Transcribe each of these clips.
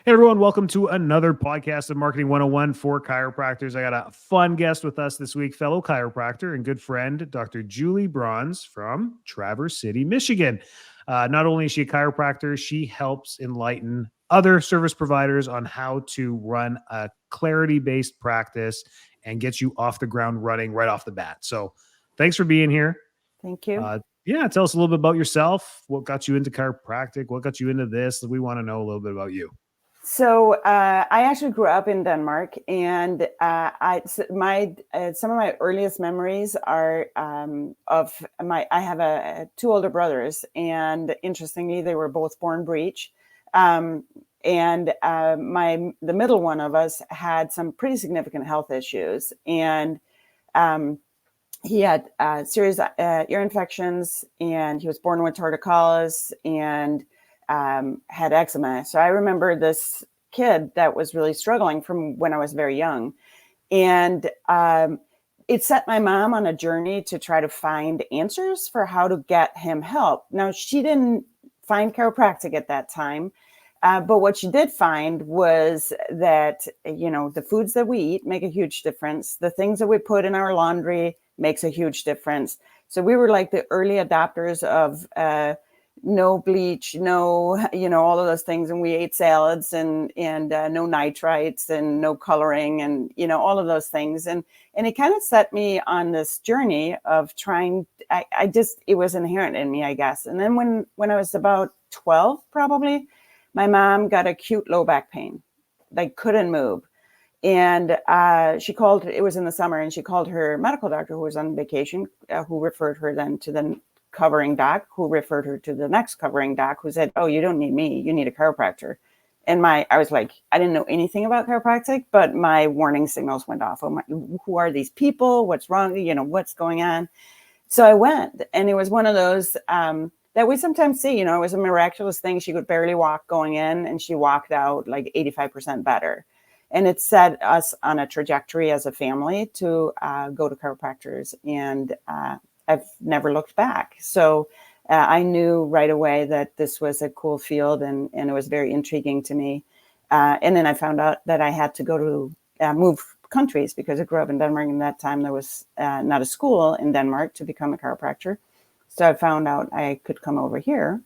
Hey everyone, welcome to another podcast of Marketing 101 for chiropractors. I got a fun guest with us this week, fellow chiropractor and good friend, Dr. Julie Brons from Traverse City, Michigan. Not only is she a chiropractor, she helps enlighten other service providers on how to run a clarity-based practice and get you off the ground running right off the bat. So thanks for being here. Thank you. Tell us a little bit about yourself. What got you into chiropractic? What got you into this? We want to know a little bit about you. So I actually grew up in Denmark, and some of my earliest memories are of my. I have two older brothers, and interestingly, they were both born breech. The middle one of us had some pretty significant health issues, and he had serious ear infections, and he was born with torticollis and had eczema. So I remember this kid that was really struggling from when I was very young. And it set my mom on a journey to try to find answers for how to get him help. Now, she didn't find chiropractic at that time. But what she did find was that, the foods that we eat make a huge difference. The things that we put in our laundry makes a huge difference. So we were like the early adopters of no bleach, no, all of those things. And we ate salads and no nitrites and no coloring and, all of those things. And it kind of set me on this journey of trying, it was inherent in me, I guess. And then when I was about 12, probably, my mom got acute low back pain, like couldn't move. And she called, it was in the summer, and she called her medical doctor who was on vacation, who referred her then to the covering doc, who referred her to the next covering doc, who said, "Oh, you don't need me, you need a chiropractor." And I was like, I didn't know anything about chiropractic, but my warning signals went off. Who are these people? What's wrong? What's going on? So I went, and it was one of those that we sometimes see, it was a miraculous thing. She could barely walk going in, and she walked out like 85% better. And it set us on a trajectory as a family to go to chiropractors, and I've never looked back. So I knew right away that this was a cool field, and it was very intriguing to me. And then I found out that I had to go to move countries, because I grew up in Denmark, and that time there was not a school in Denmark to become a chiropractor. So I found out I could come over here.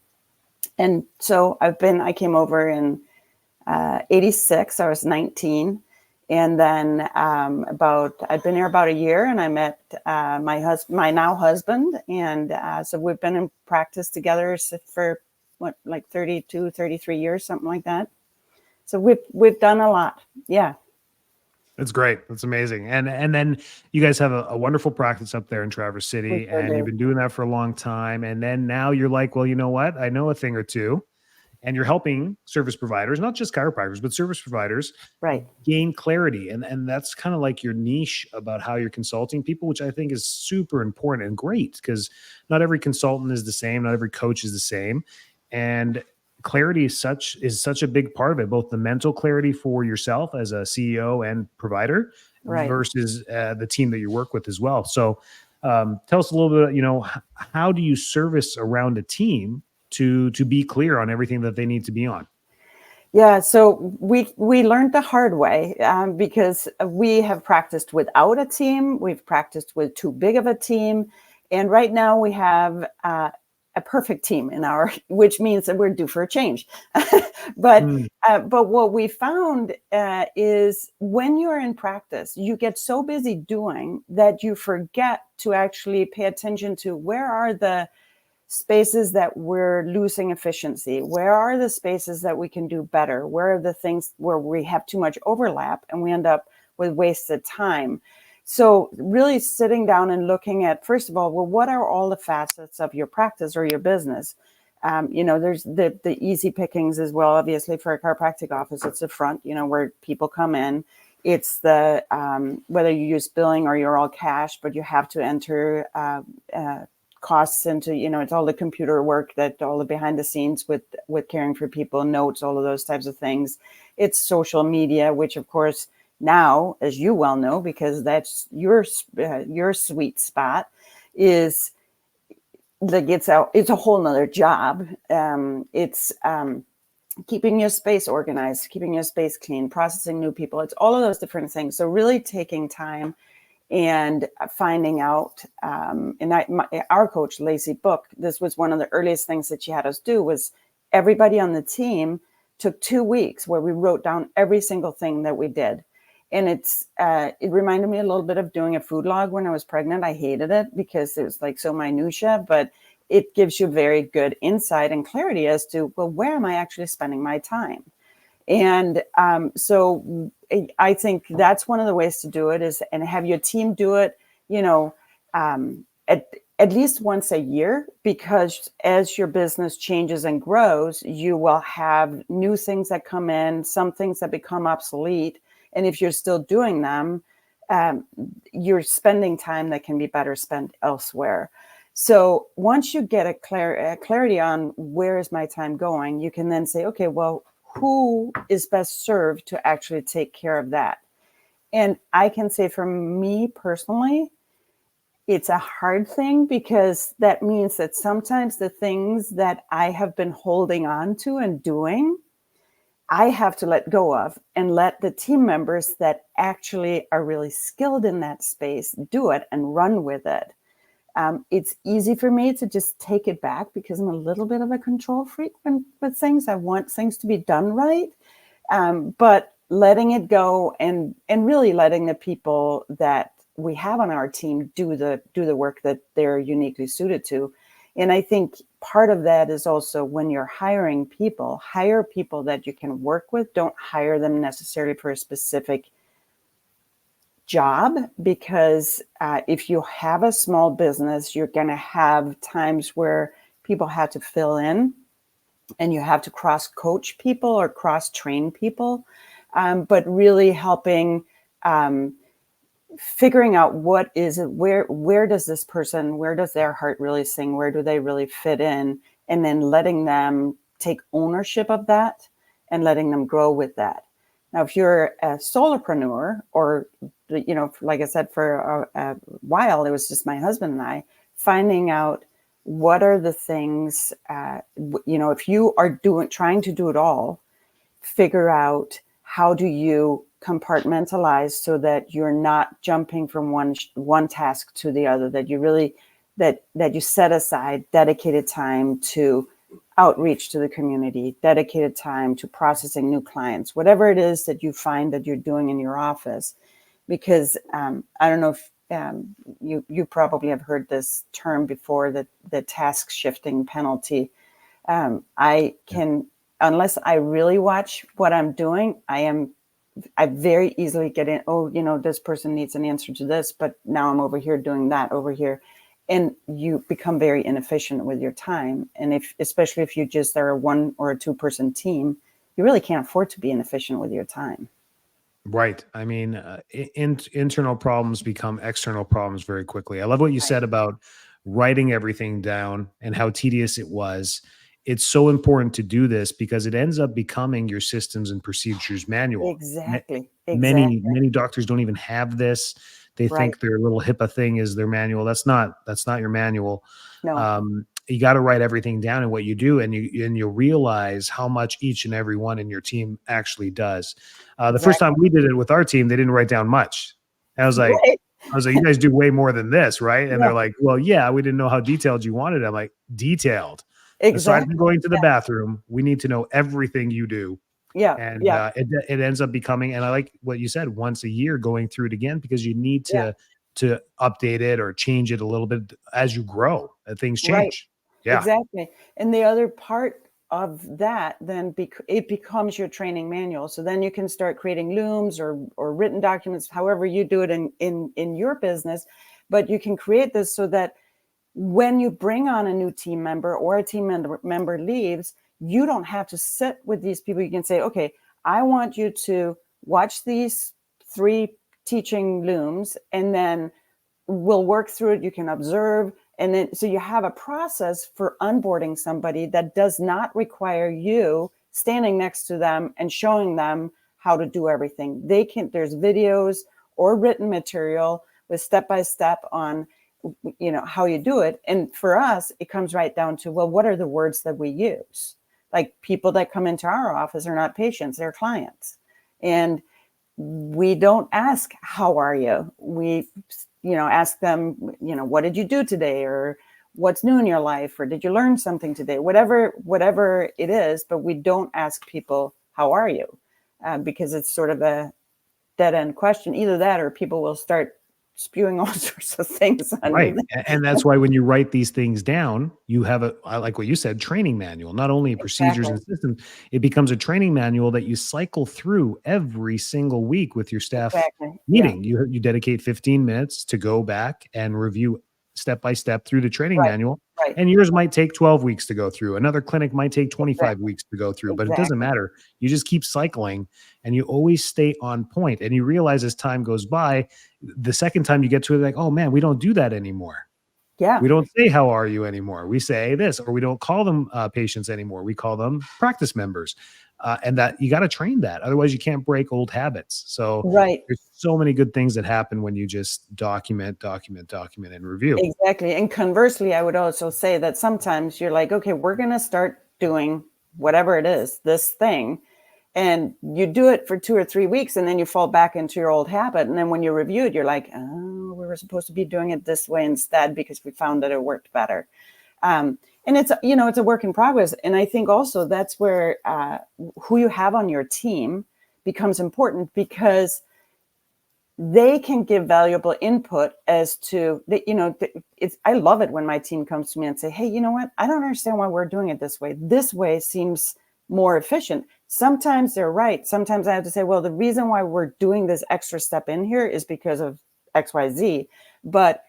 And so I came over in 86. I was 19. And then I'd been here about a year, and I met my now husband. And so we've been in practice together for 32, 33 years, something like that. So we've done a lot. Yeah. That's great. That's amazing. And then you guys have a wonderful practice up there in Traverse City, and you've been doing that for a long time. And then now you're like, well, you know what? I know a thing or two. And you're helping service providers, not just chiropractors, but service providers, right, gain clarity. And that's kind of like your niche about how you're consulting people, which I think is super important and great, because not every consultant is the same. Not every coach is the same. And clarity is such a big part of it, both the mental clarity for yourself as a CEO and provider, right, versus the team that you work with as well. So tell us a little bit, how do you service around a team to be clear on everything that they need to be on? Yeah, so we learned the hard way, because we have practiced without a team. We've practiced with too big of a team. And right now we have a perfect team which means that we're due for a change. But what we found is when you're in practice, you get so busy doing that you forget to actually pay attention to where are the spaces that we're losing efficiency, where are the spaces that we can do better, where are the things where we have too much overlap and we end up with wasted time. So really sitting down and looking at, first of all, well, what are all the facets of your practice or your business? There's the easy pickings as well. Obviously, for a chiropractic office, it's the front, where people come in. It's the whether you use billing or you're all cash, but you have to enter costs into, it's all the computer work, that all the behind the scenes with caring for people, notes, all of those types of things. It's social media, which of course now, as you well know, because that's your sweet spot, is like it's a whole nother job. It's keeping your space organized, keeping your space clean, processing new people. It's all of those different things. So really taking time and finding out. Our coach, Lacey Book, this was one of the earliest things that she had us do, was everybody on the team took 2 weeks where we wrote down every single thing that we did. And it reminded me a little bit of doing a food log when I was pregnant. I hated it because it was like so minutia, but it gives you very good insight and clarity as to, well, where am I actually spending my time? And so I think that's one of the ways to do it is, and have your team do it, at least once a year, because as your business changes and grows, you will have new things that come in, some things that become obsolete. And if you're still doing them, you're spending time that can be better spent elsewhere. So once you get a clarity on where is my time going, you can then say, okay, well, who is best served to actually take care of that? And I can say for me personally, it's a hard thing, because that means that sometimes the things that I have been holding on to and doing, I have to let go of and let the team members that actually are really skilled in that space do it and run with it. It's easy for me to just take it back because I'm a little bit of a control freak with things. I want things to be done right. But letting it go and really letting the people that we have on our team do the work that they're uniquely suited to. And I think part of that is also, when you're hiring people, hire people that you can work with. Don't hire them necessarily for a specific job, because if you have a small business, you're going to have times where people have to fill in and you have to cross coach people or cross train people, but really helping figuring out what is it, where does this person, where does their heart really sing, where do they really fit in, and then letting them take ownership of that and letting them grow with that. Now, if you're a solopreneur, or, like I said, for a while, it was just my husband and I, finding out what are the things, if you are trying to do it all, figure out how do you compartmentalize so that you're not jumping from one task to the other, that you really, that you set aside dedicated time to outreach to the community, dedicated time to processing new clients, whatever it is that you find that you're doing in your office. Because I don't know if you probably have heard this term before, that the task shifting penalty. I unless I really watch what I'm doing, I very easily get in, this person needs an answer to this, but now I'm over here doing that over here. And you become very inefficient with your time. And especially if you just are a 1 or 2 person team, you really can't afford to be inefficient with your time. Right. I mean, internal problems become external problems very quickly. I love what you said about writing everything down and how tedious it was. It's so important to do this because it ends up becoming your systems and procedures manual. Exactly. Many doctors don't even have this. They Right. think their little HIPAA thing is their manual. That's not your manual. No. You got to write everything down in what you do, and you'll realize how much each and every one in your team actually does. The first time Exactly. we did it with our team, they didn't write down much. And Right. I was like, you guys do way more than this, right? And Yeah. they're like, well, yeah, we didn't know how detailed you wanted it. I'm like, detailed. Aside from Exactly. going to the bathroom, we need to know everything you do. Yeah. And Yeah. it ends up becoming, and I like what you said, once a year going through it again, because you need Yeah. to update it or change it a little bit as you grow. Things Right. change. Yeah. Exactly. And the other part of that, then it becomes your training manual. So then you can start creating looms or written documents, however you do it in your business. But you can create this so that when you bring on a new team member or a team member leaves, you don't have to sit with these people. You can say, okay, I want you to watch these 3 teaching looms, and then we'll work through it. You can observe. And then, so you have a process for onboarding somebody that does not require you standing next to them and showing them how to do everything. There's videos or written material with step-by-step on, how you do it. And for us, it comes right down to, well, what are the words that we use? Like people that come into our office are not patients, they're clients. And we don't ask, how are you? We, ask them, what did you do today? Or what's new in your life? Or did you learn something today? Whatever it is, but we don't ask people, how are you? Because it's sort of a dead end question. Either that or people will start spewing all sorts of things on Right. you. And that's why when you write these things down, you have I like what you said, training manual, not only procedures Exactly. and systems, it becomes a training manual that you cycle through every single week with your staff Exactly. Yeah. meeting. You dedicate 15 minutes to go back and review step by step through the training Right. manual. Right. And yours might take 12 weeks to go through. Another clinic might take 25 Exactly. weeks to go through, but it doesn't Exactly. matter. You just keep cycling and you always stay on point. And you realize as time goes by, the second time you get to it, like, oh man, we don't do that anymore. Yeah. We don't say, how are you anymore? We say this, or we don't call them patients anymore. We call them practice members. And that you got to train that. Otherwise, you can't break old habits. So Right. there's so many good things that happen when you just document, and review. Exactly. And conversely, I would also say that sometimes you're like, okay, we're going to start doing whatever it is, this thing. And you do it for 2 or 3 weeks and then you fall back into your old habit. And then when you review it, you're like, oh, we were supposed to be doing it this way instead because we found that it worked better. And it's, it's a work in progress. And I think also that's where who you have on your team becomes important, because they can give valuable input as to it's, I love it when my team comes to me and say, hey, you know what? I don't understand why we're doing it this way. This way seems more efficient. Sometimes they're right. Sometimes I have to say, well, the reason why we're doing this extra step in here is because of XYZ. But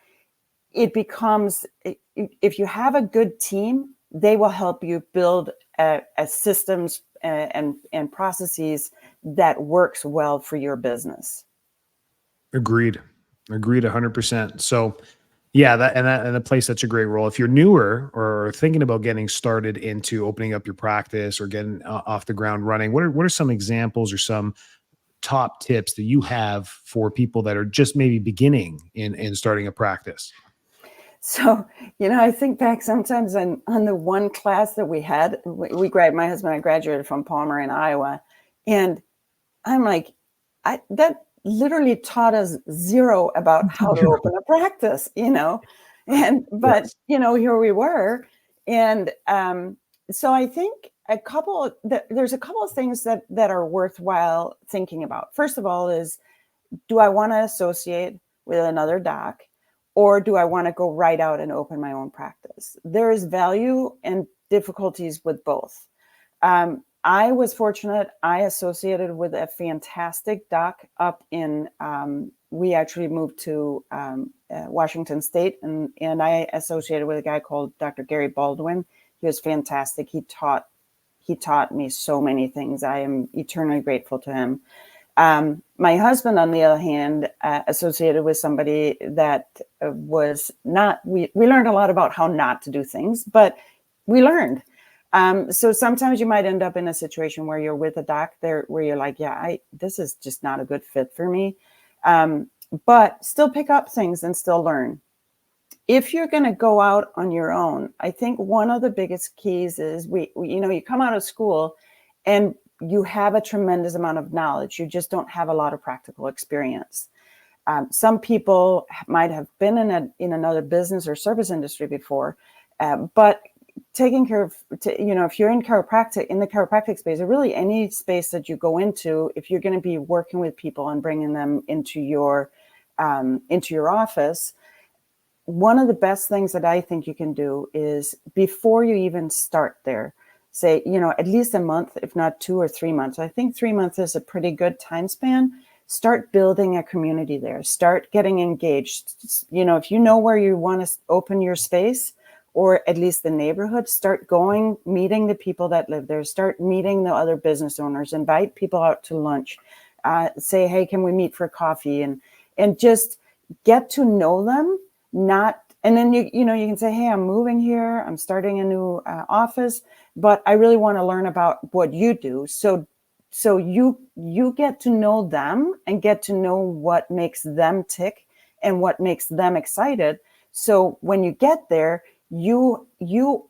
it becomes, if you have a good team, they will help you build a systems and processes that works well for your business. Agreed. Agreed 100%. So yeah, that plays such a great role. If you're newer or thinking about getting started into opening up your practice or getting off the ground running, what are some examples or some top tips that you have for people that are just maybe beginning in starting a practice? So, I think back sometimes on the one class that we had, my husband and I graduated from Palmer in Iowa. And I'm like, that literally taught us zero about how to open a practice, but, Yes. here we were. And so I think there's a couple of things that are worthwhile thinking about. First of all is, do I want to associate with another doc, or do I want to go right out and open my own practice? There is value and difficulties with both. I was fortunate. I associated with a fantastic doc up in, we actually moved to Washington State, and I associated with a guy called Dr. Gary Baldwin. He was fantastic. He taught me so many things. I am eternally grateful to him. My husband, on the other hand, associated with somebody that was not, we learned a lot about how not to do things, but we learned. So sometimes you might end up in a situation where you're with a doc there where you're like, yeah, this is just not a good fit for me. But still pick up things and still learn. If you're going to go out on your own, I think one of the biggest keys is you come out of school and you have a tremendous amount of knowledge. You just don't have a lot of practical experience. Some people might have been in another business or service industry before, but taking care of, if you're in the chiropractic space, or really any space that you go into, if you're going to be working with people and bringing them into your office, one of the best things that I think you can do is, before you even start there, say, at least a month, if not 2 or 3 months. I think 3 months is a pretty good time span. Start building a community there. Start getting engaged. If you know where you want to open your space, or at least the neighborhood, start going, meeting the people that live there. Start meeting the other business owners. Invite people out to lunch. Say, hey, can we meet for coffee? And just get to know them. And then you can say, hey, I'm moving here. I'm starting a new office, but I really want to learn about what you do. So you get to know them and get to know what makes them tick and what makes them excited. So when you get there, you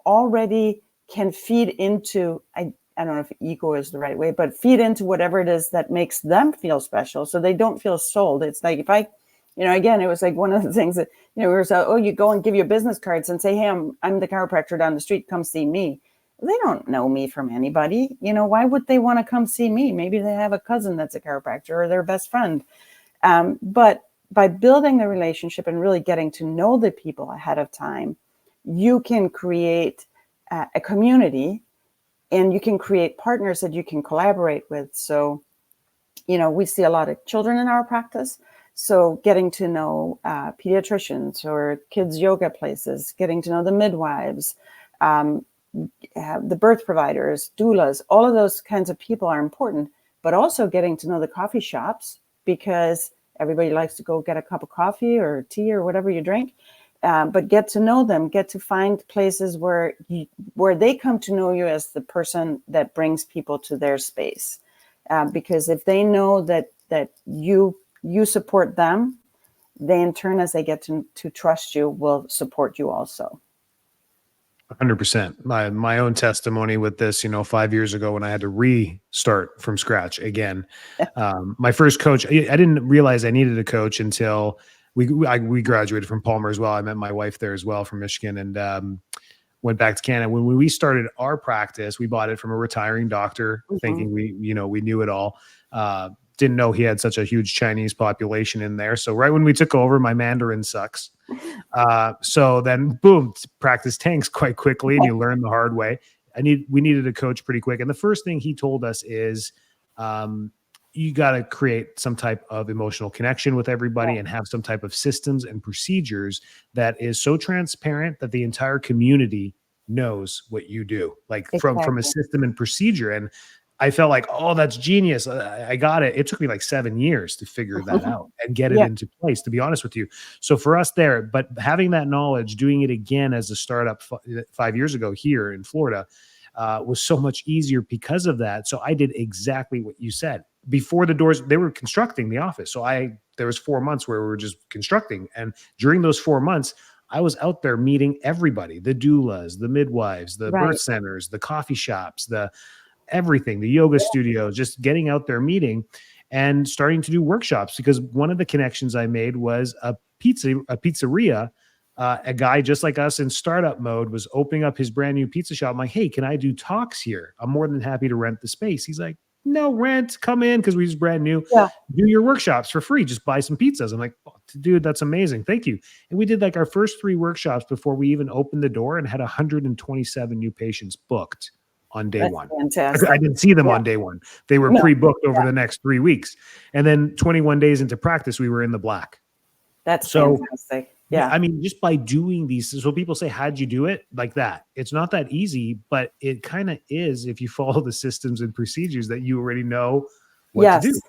already can feed into, I don't know if ego is the right way, but feed into whatever it is that makes them feel special, so they don't feel sold. It's like, if I, again, it was like one of the things that, we were so, oh, you go and give your business cards and say, hey, I'm the chiropractor down the street, come see me. They don't know me from anybody. Why would they want to come see me? Maybe they have a cousin that's a chiropractor or their best friend. But by building the relationship and really getting to know the people ahead of time, you can create a community, and you can create partners that you can collaborate with. So, we see a lot of children in our practice. So getting to know pediatricians or kids yoga places, getting to know the midwives, the birth providers, doulas, all of those kinds of people are important, but also getting to know the coffee shops, because everybody likes to go get a cup of coffee or tea or whatever you drink. But get to know them, get to find places where they come to know you as the person that brings people to their space. Because if they know that you support them, they in turn, as they get to trust you, will support you also. 100%. My own testimony with this, 5 years ago when I had to restart from scratch again. My first coach, I didn't realize I needed a coach until we graduated from Palmer as well. I met my wife there as well from Michigan, and went back to Canada. When we started our practice, we bought it from a retiring doctor, thinking we knew it all. Didn't know he had such a huge Chinese population in there. So right when we took over, my Mandarin sucks. So then boom, practice tanks quite quickly, and you learn the hard way. We needed a coach pretty quick. And the first thing he told us is, you got to create some type of emotional connection with everybody, and have some type of systems and procedures that is so transparent that the entire community knows what you do, like from a system and procedure. And I felt like, oh, that's genius. I got it. It took me like 7 years to figure that out and get it into place, to be honest with you. So for us there, but having that knowledge, doing it again as a startup 5 years ago here in Florida, was so much easier because of that. So I did exactly what you said. Before the doors, they were constructing the office. So there was 4 months where we were just constructing. And during those 4 months, I was out there meeting everybody, the doulas, the midwives, the birth centers, the coffee shops, everything, the yoga studios, just getting out there meeting and starting to do workshops. Because one of the connections I made was a pizzeria. A guy just like us in startup mode was opening up his brand new pizza shop. I'm like, hey, can I do talks here? I'm more than happy to rent the space. He's like, no rent, come in, because we just brand new. Do your workshops for free. Just buy some pizzas. I'm like, oh, dude, that's amazing. Thank you. And we did like our first 3 workshops before we even opened the door, and had 127 new patients booked on day one. Fantastic. I didn't see them on day one. They were pre-booked over the next 3 weeks. And then 21 days into practice, we were in the black. That's fantastic. Yeah. I mean, just by doing these, so people say, how'd you do it? Like that. It's not that easy, but it kind of is if you follow the systems and procedures that you already know what to do.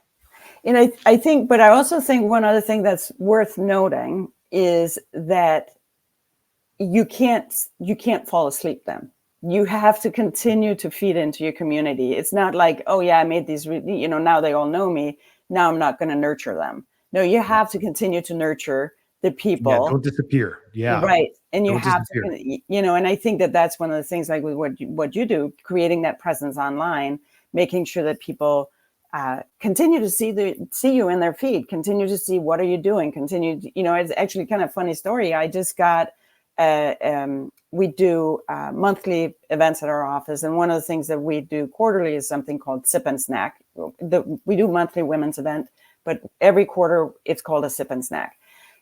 And I think, but I also think one other thing that's worth noting is that you can't fall asleep then. You have to continue to feed into your community. It's not like, oh yeah, I made these, now they all know me. Now I'm not going to nurture them. No, you have to continue to nurture the people. Yeah, don't disappear. Yeah. Right. And you have to, and I think that's one of the things, like with what you do, creating that presence online, making sure that people continue to see you in their feed, continue to see what are you doing, it's actually kind of funny story. I just got, we do monthly events at our office. And one of the things that we do quarterly is something called Sip and Snack. We do monthly women's event, but every quarter it's called a Sip and Snack.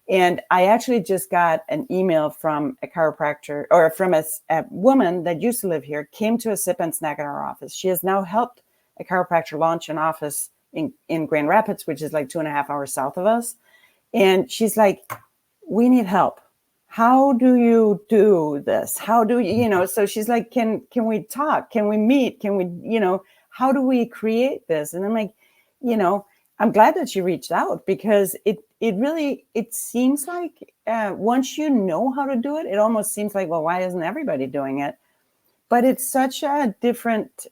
And I actually just got an email from a chiropractor, or from a woman that used to live here, came to a Sip and Snack at our office. She has now helped a chiropractor launch an office in Grand Rapids, which is like 2.5 hours south of us. And she's like, we need help. How do you do this? How do you, so she's like, can we talk? Can we meet? Can we, how do we create this? And I'm like, I'm glad that she reached out, because it really seems like once you know how to do it, it almost seems like, well, why isn't everybody doing it? But it's such a different,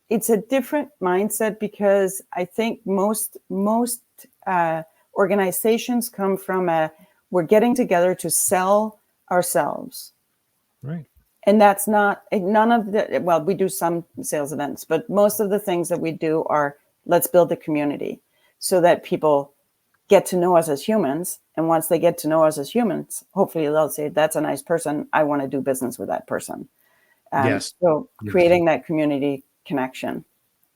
it's a different mindset, because I think most organizations come from we're getting together to sell ourselves. Right. And that's not none of the, well, we do some sales events, but most of the things that we do are let's build the community so that people get to know us as humans. And once they get to know us as humans, hopefully they'll say, that's a nice person. I want to do business with that person. Yes. So Yes. creating that community connection.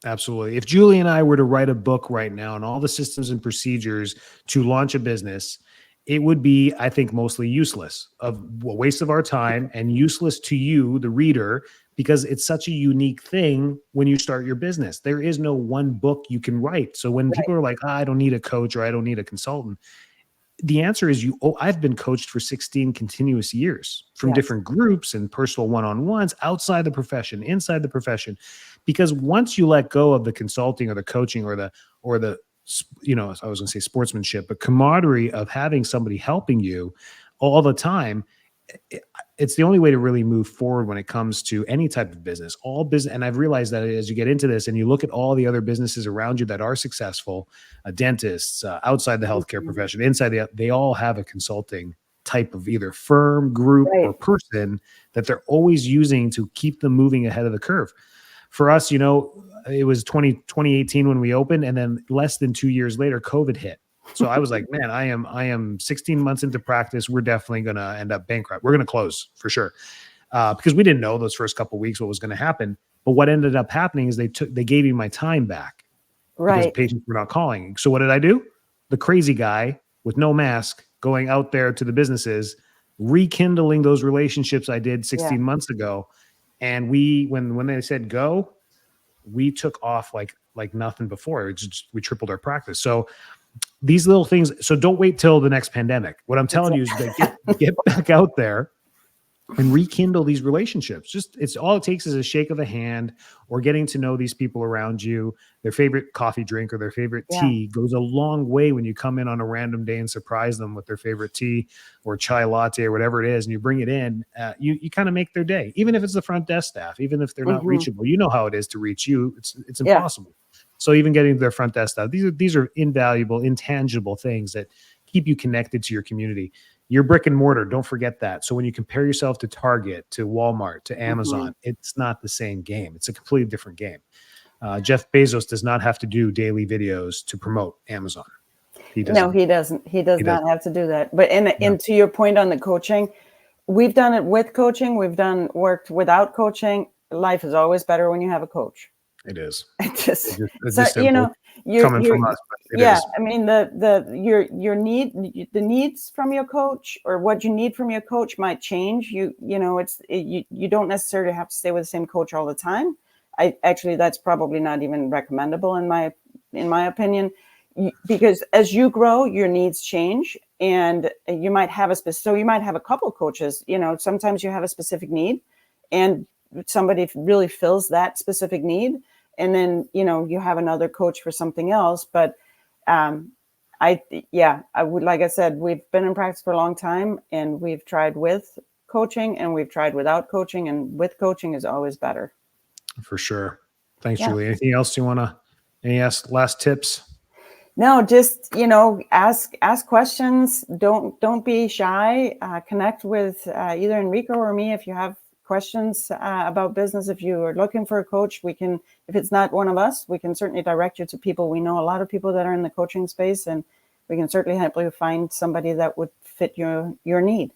Absolutely. If Julie and I were to write a book right now and all the systems and procedures to launch a business, it would be, I think, mostly useless, a waste of our time and useless to you, the reader, because it's such a unique thing when you start your business. There is no one book you can write. So when people are like, I don't need a coach or I don't need a consultant, the answer is I've been coached for 16 continuous years from different groups and personal one-on-ones outside the profession, inside the profession, because once you let go of the consulting or the coaching or the, I was going to say sportsmanship, but camaraderie of having somebody helping you all the time, it's the only way to really move forward when it comes to any type of business. All business, and I've realized that as you get into this and you look at all the other businesses around you that are successful, dentists, outside the healthcare profession, inside they all have a consulting type of either firm, group, or person that they're always using to keep them moving ahead of the curve. For us, it was 2018 when we opened, and then less than 2 years later, COVID hit. So I was like, man, I am 16 months into practice. We're definitely going to end up bankrupt. We're going to close for sure. Because we didn't know those first couple of weeks what was going to happen. But what ended up happening is they gave me my time back because patients were not calling. So what did I do? The crazy guy with no mask going out there to the businesses, rekindling those relationships I did 16 months ago. And when they said go, we took off like nothing before. We tripled our practice. So these little things. So don't wait till the next pandemic. What I'm telling you is that get back out there and rekindle these relationships. It's all it takes is a shake of the hand or getting to know these people around you. Their favorite coffee drink or their favorite tea goes a long way when you come in on a random day and surprise them with their favorite tea or chai latte or whatever it is. And you bring it in, you kind of make their day, even if it's the front desk staff, even if they're not reachable. You know how it is to reach you. It's impossible. So even getting to their front desk staff, these are invaluable, intangible things that keep you connected to your community. Your brick and mortar, don't forget that. So when you compare yourself to Target, to Walmart, to Amazon, it's not the same game. It's a completely different game. Jeff Bezos does not have to do daily videos to promote Amazon. No, he doesn't. He does not have to do that. But and to your point on the coaching, we've done it with coaching. We've worked without coaching. Life is always better when you have a coach. It is. It's just you're coming from us. I mean, the needs from your coach or what you need from your coach might change. You don't necessarily have to stay with the same coach all the time. That's probably not even recommendable in my opinion, because as you grow, your needs change, and you might have a couple of coaches. Sometimes you have a specific need, and somebody really fills that specific need. And then, you have another coach for something else. But I would, like I said, we've been in practice for a long time, and we've tried with coaching and we've tried without coaching, and with coaching is always better. For sure. Thanks, Julie. Anything else you want to, any last tips? No, just, ask questions. Don't be shy. Connect with either Enrico or me if you have questions about business. If you are looking for a coach, if it's not one of us, we can certainly direct you to people. We know a lot of people that are in the coaching space, and we can certainly help you find somebody that would fit your need.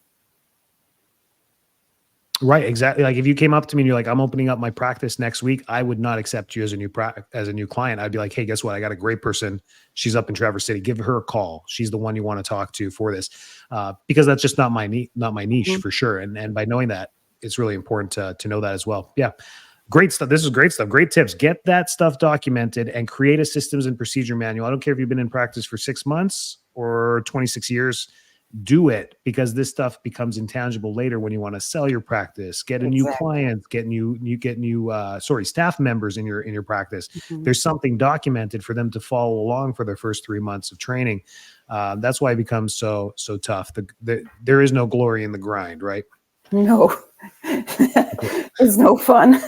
Right, exactly. Like if you came up to me and you're like, I'm opening up my practice next week, I would not accept you as a new client. I'd be like, hey, guess what? I got a great person. She's up in Traverse City. Give her a call. She's the one you want to talk to for this, because that's just not my niche for sure. And by knowing that, it's really important to know that as well. Yeah. Great stuff. This is great stuff. Great tips. Get that stuff documented and create a systems and procedure manual. I don't care if you've been in practice for 6 months or 26 years, do it, because this stuff becomes intangible later when you want to sell your practice, get a new client, get new staff members in your practice. There's something documented for them to follow along for their first 3 months of training. That's why it becomes so tough. There is no glory in the grind, right? No, it's no fun.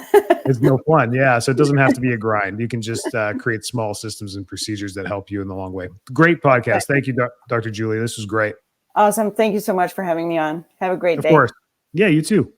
It's no fun. Yeah. So it doesn't have to be a grind. You can just create small systems and procedures that help you in the long way. Great podcast. Thank you, Dr. Julie. This was great. Awesome. Thank you so much for having me on. Have a great day. Of course. Yeah, you too.